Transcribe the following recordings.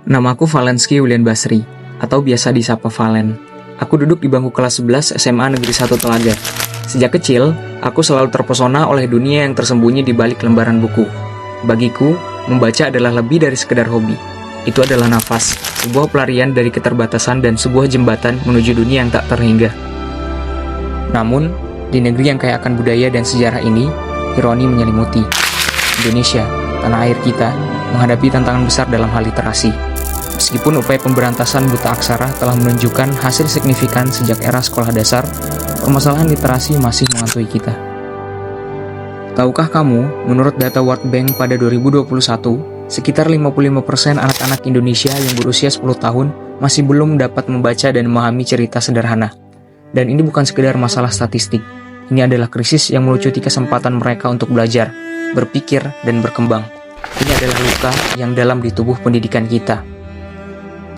Namaku Valensky William Basri, atau biasa disapa Valen. Aku duduk di bangku kelas 11 SMA Negeri 1 Telaga. Sejak kecil, aku selalu terpesona oleh dunia yang tersembunyi di balik lembaran buku. Bagiku, membaca adalah lebih dari sekedar hobi. Itu adalah nafas, sebuah pelarian dari keterbatasan dan sebuah jembatan menuju dunia yang tak terhingga. Namun, di negeri yang kaya akan budaya dan sejarah ini, ironi menyelimuti. Indonesia, tanah air kita, menghadapi tantangan besar dalam hal literasi. Meskipun upaya pemberantasan buta aksara telah menunjukkan hasil signifikan sejak era sekolah dasar, permasalahan literasi masih menghantui kita. Tahukah kamu, menurut data World Bank pada 2021, sekitar 55% anak-anak Indonesia yang berusia 10 tahun masih belum dapat membaca dan memahami cerita sederhana. Dan ini bukan sekedar masalah statistik, ini adalah krisis yang melucuti kesempatan mereka untuk belajar, berpikir, dan berkembang. Ini adalah luka yang dalam di tubuh pendidikan kita.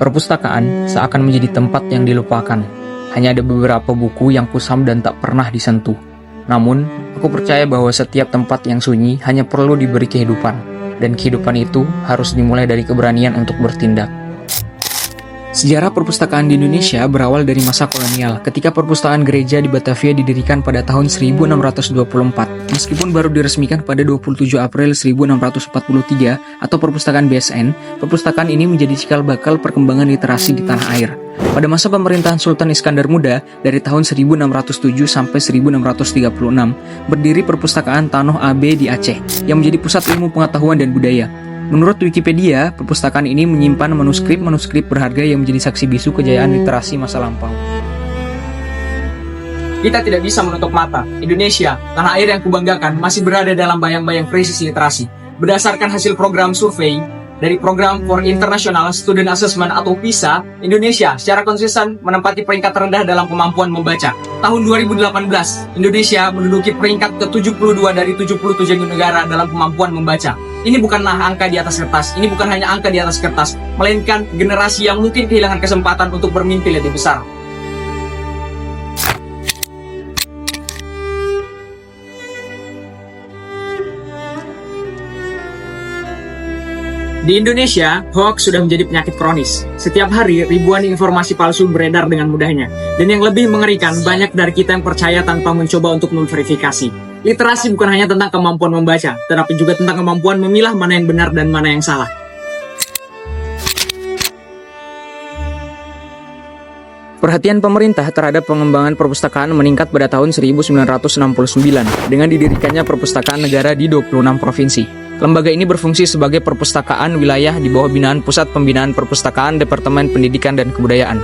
Perpustakaan seakan menjadi tempat yang dilupakan. Hanya ada beberapa buku yang kusam dan tak pernah disentuh. Namun, aku percaya bahwa setiap tempat yang sunyi hanya perlu diberi kehidupan. Dan kehidupan itu harus dimulai dari keberanian untuk bertindak. Sejarah perpustakaan di Indonesia berawal dari masa kolonial, ketika perpustakaan gereja di Batavia didirikan pada tahun 1624. Meskipun baru diresmikan pada 27 April 1643 atau perpustakaan BSN, perpustakaan ini menjadi cikal bakal perkembangan literasi di tanah air. Pada masa pemerintahan Sultan Iskandar Muda, dari tahun 1607 sampai 1636, berdiri perpustakaan Tanoh AB di Aceh, yang menjadi pusat ilmu pengetahuan dan budaya. Menurut Wikipedia, perpustakaan ini menyimpan manuskrip-manuskrip berharga yang menjadi saksi bisu kejayaan literasi masa lampau. Kita tidak bisa menutup mata. Indonesia, tanah air yang kubanggakan, masih berada dalam bayang-bayang krisis literasi. Berdasarkan hasil program survei dari Program for International Student Assessment atau PISA, Indonesia secara konsisten menempati peringkat terendah dalam kemampuan membaca. Tahun 2018, Indonesia menduduki peringkat ke-72 dari 77 negara dalam kemampuan membaca. Ini bukanlah angka di atas kertas, ini bukan hanya angka di atas kertas, melainkan generasi yang mungkin kehilangan kesempatan untuk bermimpi lebih besar. Di Indonesia, hoax sudah menjadi penyakit kronis. Setiap hari, ribuan informasi palsu beredar dengan mudahnya. Dan yang lebih mengerikan, banyak dari kita yang percaya tanpa mencoba untuk memverifikasi. Literasi bukan hanya tentang kemampuan membaca, tetapi juga tentang kemampuan memilah mana yang benar dan mana yang salah. Perhatian pemerintah terhadap pengembangan perpustakaan meningkat pada tahun 1969 dengan didirikannya perpustakaan negara di 26 provinsi. Lembaga ini berfungsi sebagai perpustakaan wilayah di bawah binaan Pusat Pembinaan Perpustakaan Departemen Pendidikan dan Kebudayaan.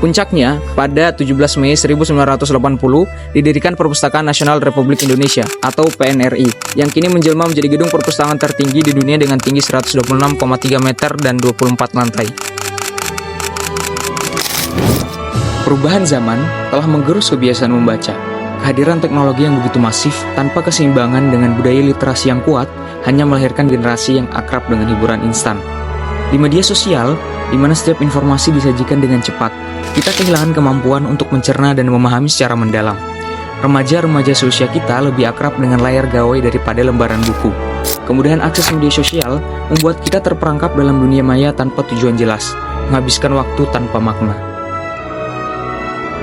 Puncaknya, pada 17 Mei 1980, didirikan Perpustakaan Nasional Republik Indonesia atau PNRI, yang kini menjelma menjadi gedung perpustakaan tertinggi di dunia dengan tinggi 126,3 meter dan 24 lantai. Perubahan zaman telah menggerus kebiasaan membaca. Kehadiran teknologi yang begitu masif tanpa keseimbangan dengan budaya literasi yang kuat hanya melahirkan generasi yang akrab dengan hiburan instan. Di media sosial, di mana setiap informasi disajikan dengan cepat, kita kehilangan kemampuan untuk mencerna dan memahami secara mendalam. Remaja-remaja seusia kita lebih akrab dengan layar gawai daripada lembaran buku. Kemudahan akses media sosial membuat kita terperangkap dalam dunia maya tanpa tujuan jelas, menghabiskan waktu tanpa makna.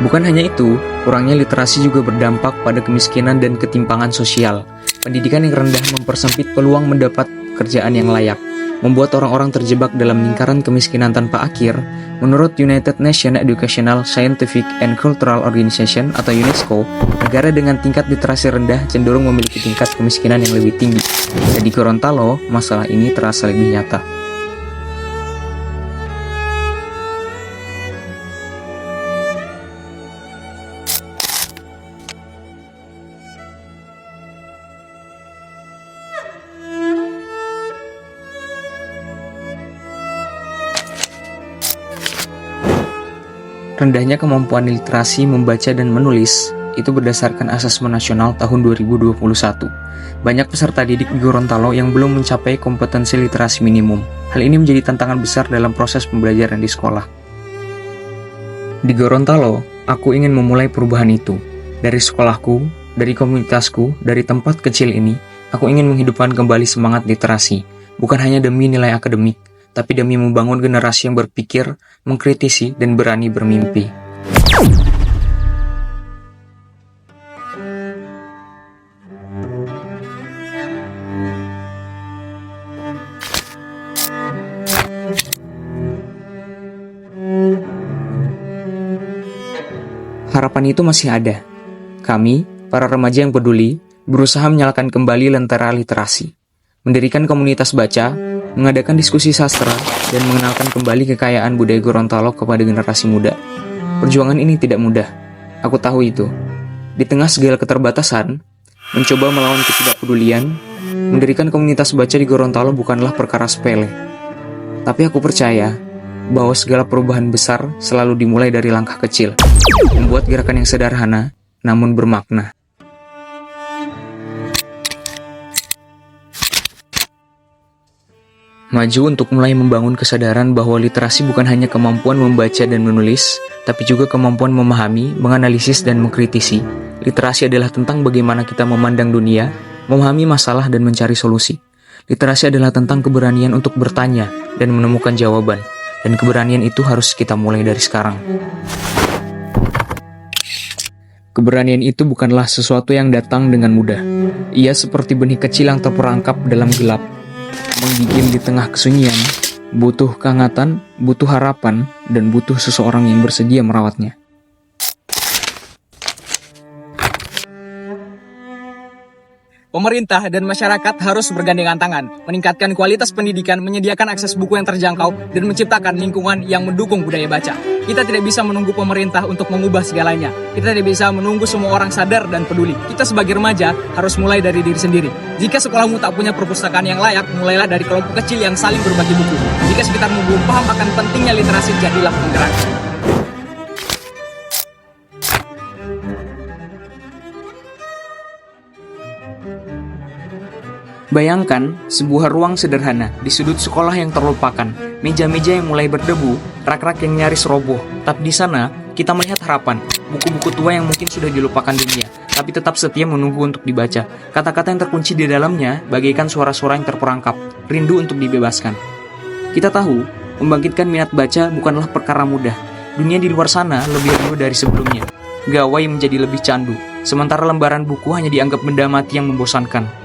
Bukan hanya itu, kurangnya literasi juga berdampak pada kemiskinan dan ketimpangan sosial. Pendidikan yang rendah mempersempit peluang mendapat pekerjaan yang layak, membuat orang-orang terjebak dalam lingkaran kemiskinan tanpa akhir. Menurut United Nations Educational, Scientific and Cultural Organization atau UNESCO, negara dengan tingkat literasi rendah cenderung memiliki tingkat kemiskinan yang lebih tinggi. Di Gorontalo, masalah ini terasa lebih nyata. Rendahnya kemampuan literasi membaca dan menulis itu berdasarkan asesmen nasional tahun 2021. Banyak peserta didik di Gorontalo yang belum mencapai kompetensi literasi minimum. Hal ini menjadi tantangan besar dalam proses pembelajaran di sekolah. Di Gorontalo, aku ingin memulai perubahan itu. Dari sekolahku, dari komunitasku, dari tempat kecil ini, aku ingin menghidupkan kembali semangat literasi. Bukan hanya demi nilai akademik, tapi demi membangun generasi yang berpikir, mengkritisi, dan berani bermimpi. Harapan itu masih ada. Kami, para remaja yang peduli, berusaha menyalakan kembali lentera literasi, mendirikan komunitas baca, mengadakan diskusi sastra, dan mengenalkan kembali kekayaan budaya Gorontalo kepada generasi muda. Perjuangan ini tidak mudah. Aku tahu itu. Di tengah segala keterbatasan, mencoba melawan ketidakpedulian, mendirikan komunitas baca di Gorontalo bukanlah perkara sepele. Tapi aku percaya bahwa segala perubahan besar selalu dimulai dari langkah kecil, membuat gerakan yang sederhana namun bermakna. Maju untuk mulai membangun kesadaran bahwa literasi bukan hanya kemampuan membaca dan menulis, tapi juga kemampuan memahami, menganalisis, dan mengkritisi. Literasi adalah tentang bagaimana kita memandang dunia, memahami masalah, dan mencari solusi. Literasi adalah tentang keberanian untuk bertanya dan menemukan jawaban. Dan keberanian itu harus kita mulai dari sekarang. Keberanian itu bukanlah sesuatu yang datang dengan mudah. Ia seperti benih kecil yang terperangkap dalam gelap. Menggigil di tengah kesunyian, butuh kehangatan, butuh harapan, dan butuh seseorang yang bersedia merawatnya. Pemerintah dan masyarakat harus bergandengan tangan, meningkatkan kualitas pendidikan, menyediakan akses buku yang terjangkau, dan menciptakan lingkungan yang mendukung budaya baca. Kita tidak bisa menunggu pemerintah untuk mengubah segalanya. Kita tidak bisa menunggu semua orang sadar dan peduli. Kita sebagai remaja harus mulai dari diri sendiri. Jika sekolahmu tak punya perpustakaan yang layak, mulailah dari kelompok kecil yang saling berbagi buku. Jika sekitarmu belum paham akan pentingnya literasi, jadilah penggerak. Bayangkan sebuah ruang sederhana di sudut sekolah yang terlupakan, meja-meja yang mulai berdebu, rak-rak yang nyaris roboh. Tapi di sana, kita melihat harapan, buku-buku tua yang mungkin sudah dilupakan dunia, tapi tetap setia menunggu untuk dibaca. Kata-kata yang terkunci di dalamnya bagaikan suara-suara yang terperangkap, rindu untuk dibebaskan. Kita tahu, membangkitkan minat baca bukanlah perkara mudah. Dunia di luar sana lebih rindu dari sebelumnya. Gawai menjadi lebih candu, sementara lembaran buku hanya dianggap benda mati yang membosankan.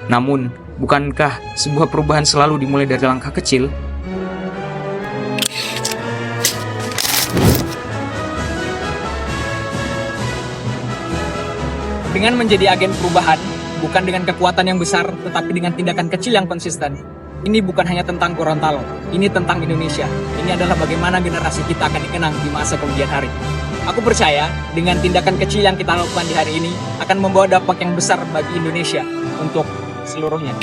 Namun, bukankah sebuah perubahan selalu dimulai dari langkah kecil? Dengan menjadi agen perubahan, bukan dengan kekuatan yang besar, tetapi dengan tindakan kecil yang konsisten. Ini bukan hanya tentang Gorontalo, ini tentang Indonesia. Ini adalah bagaimana generasi kita akan dikenang di masa kemudian hari. Aku percaya, dengan tindakan kecil yang kita lakukan di hari ini, akan membawa dampak yang besar bagi Indonesia untuk seluruhnya.